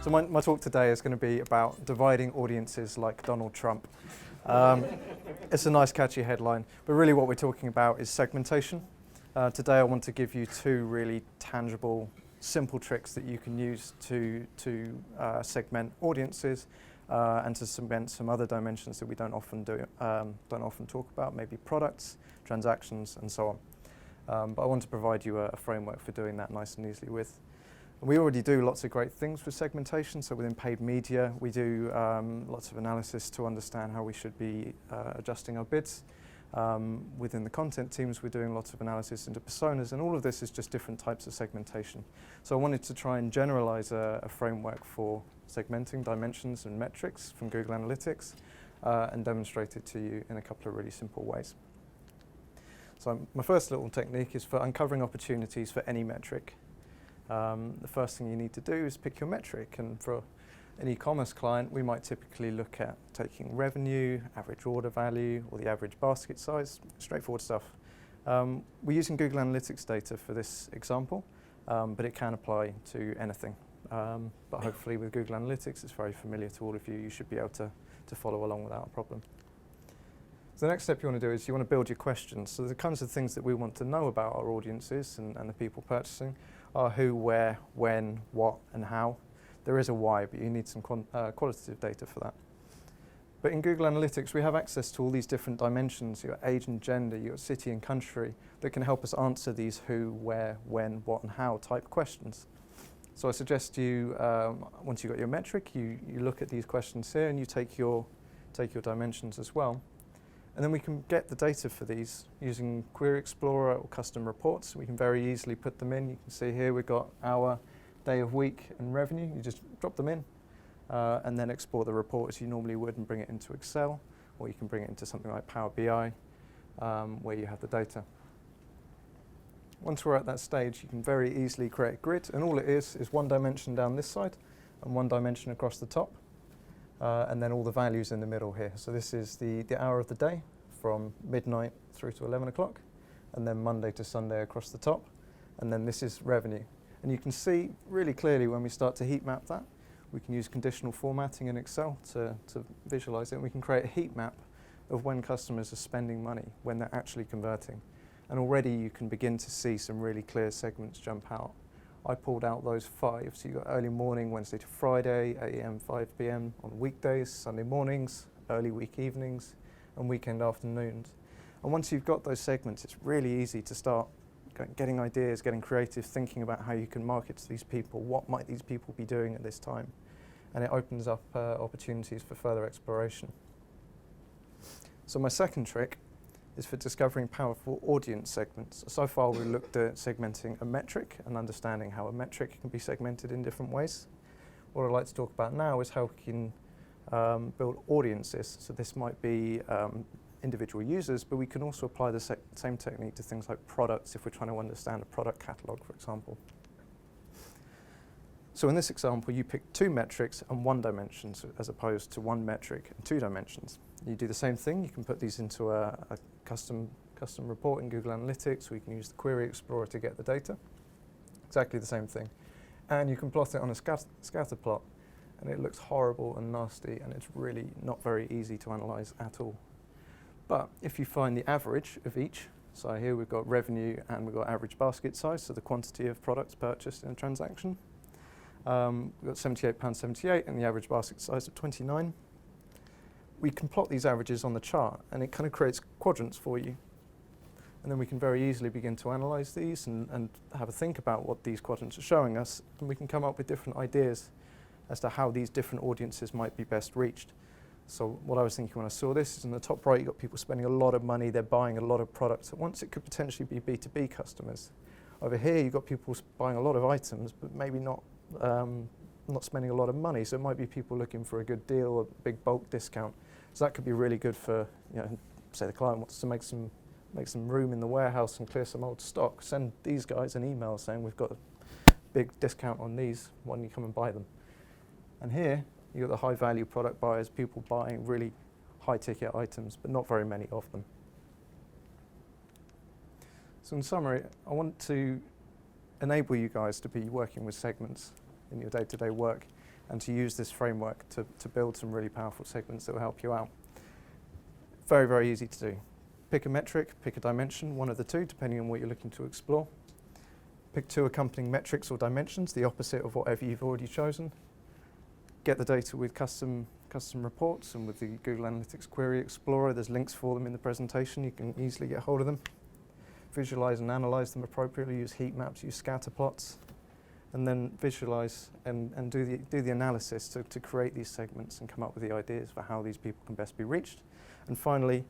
So my talk today is going to be about dividing audiences like Donald Trump. It's a nice catchy headline, but really what we're talking about is segmentation. Today I want to give you two really tangible, simple tricks that you can use to segment audiences and to segment some other dimensions that we don't often talk about, maybe products, transactions, and so on. But I want to provide you a framework for doing that nice and easily with. We already do lots of great things with segmentation. So within paid media, we do lots of analysis to understand how we should be adjusting our bids. Within the content teams, we're doing lots of analysis into personas, and all of this is just different types of segmentation. So I wanted to try and generalize a framework for segmenting dimensions and metrics from Google Analytics and demonstrate it to you in a couple of really simple ways. So my first little technique is for uncovering opportunities for any metric. The first thing you need to do is pick your metric, and for an e-commerce client we might typically look at taking revenue, average order value, or the average basket size, straightforward stuff. We're using Google Analytics data for this example, but it can apply to anything. But hopefully with Google Analytics it's very familiar to all of you. You should be able to follow along without a problem. So the next step you want to do is you want to build your questions. So the kinds of things that we want to know about our audiences and the people purchasing are who, where, when, what, and how. There is a why, but you need some qualitative data for that. But in Google Analytics, we have access to all these different dimensions. You've got age and gender, you've got city and country, that can help us answer these who, where, when, what, and how type questions. So I suggest you, once you've got your metric, you look at these questions here and you take your dimensions as well. And then we can get the data for these using Query Explorer or custom reports. We can very easily put them in. You can see here we've got hour, day of week, and revenue. You just drop them in and then export the report as you normally would and bring it into Excel, or you can bring it into something like Power BI where you have the data. Once we're at that stage, you can very easily create a grid, and all it is one dimension down this side and one dimension across the top. And then all the values in the middle here. So this is the hour of the day from midnight through to 11 o'clock, and then Monday to Sunday across the top, and then this is revenue. And you can see really clearly when we start to heat map that, we can use conditional formatting in Excel to visualize it, and we can create a heat map of when customers are spending money, when they're actually converting. And already you can begin to see some really clear segments jump out. I pulled out those 5, so you've got early morning, Wednesday to Friday, 8 AM, 5 PM on weekdays, Sunday mornings, early week evenings, and weekend afternoons. And once you've got those segments, it's really easy to start getting ideas, getting creative, thinking about how you can market to these people, what might these people be doing at this time. And it opens up opportunities for further exploration. So my second trick is for discovering powerful audience segments. So far we looked at segmenting a metric and understanding how a metric can be segmented in different ways. What I'd like to talk about now is how we can build audiences. So this might be individual users, but we can also apply the same technique to things like products if we're trying to understand a product catalog, for example. So in this example, you pick 2 metrics and 1 dimension, as opposed to 1 metric and 2 dimensions. You do the same thing. You can put these into a custom report in Google Analytics. We can use the Query Explorer to get the data. Exactly the same thing. And you can plot it on a scatter plot, and it looks horrible and nasty, and it's really not very easy to analyze at all. But if you find the average of each, so here we've got revenue and we've got average basket size, so the quantity of products purchased in a transaction. We've got £78.78 and the average basket size of 29. We can plot these averages on the chart, and it kind of creates quadrants for you. And then we can very easily begin to analyze these and have a think about what these quadrants are showing us, and we can come up with different ideas as to how these different audiences might be best reached. So what I was thinking when I saw this is in the top right, you've got people spending a lot of money, they're buying a lot of products at once. It could potentially be B2B customers. Over here, you've got people buying a lot of items, but maybe not spending a lot of money. So it might be people looking for a good deal, a big bulk discount. So that could be really good for, say the client wants to make some room in the warehouse and clear some old stock. Send these guys an email saying we've got a big discount on these, why don't you come and buy them? And here, you've got the high value product buyers, people buying really high ticket items, but not very many of them. So in summary, I want to enable you guys to be working with segments in your day-to-day work and to use this framework to build some really powerful segments that will help you out. Very, very easy to do. Pick a metric, pick a dimension, one of the two, depending on what you're looking to explore. Pick two accompanying metrics or dimensions, the opposite of whatever you've already chosen. Get the data with custom reports and with the Google Analytics Query Explorer. There's links for them in the presentation. You can easily get hold of them. Visualize and analyze them appropriately. Use heat maps, use scatter plots, and then visualize and do the analysis to create these segments and come up with the ideas for how these people can best be reached. And finally,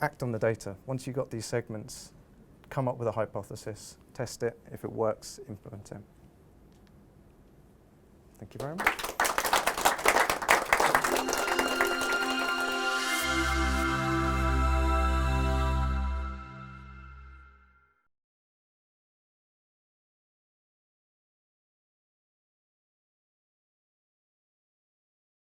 act on the data. Once you've got these segments, come up with a hypothesis, test it. If it works, implement it. Thank you very much.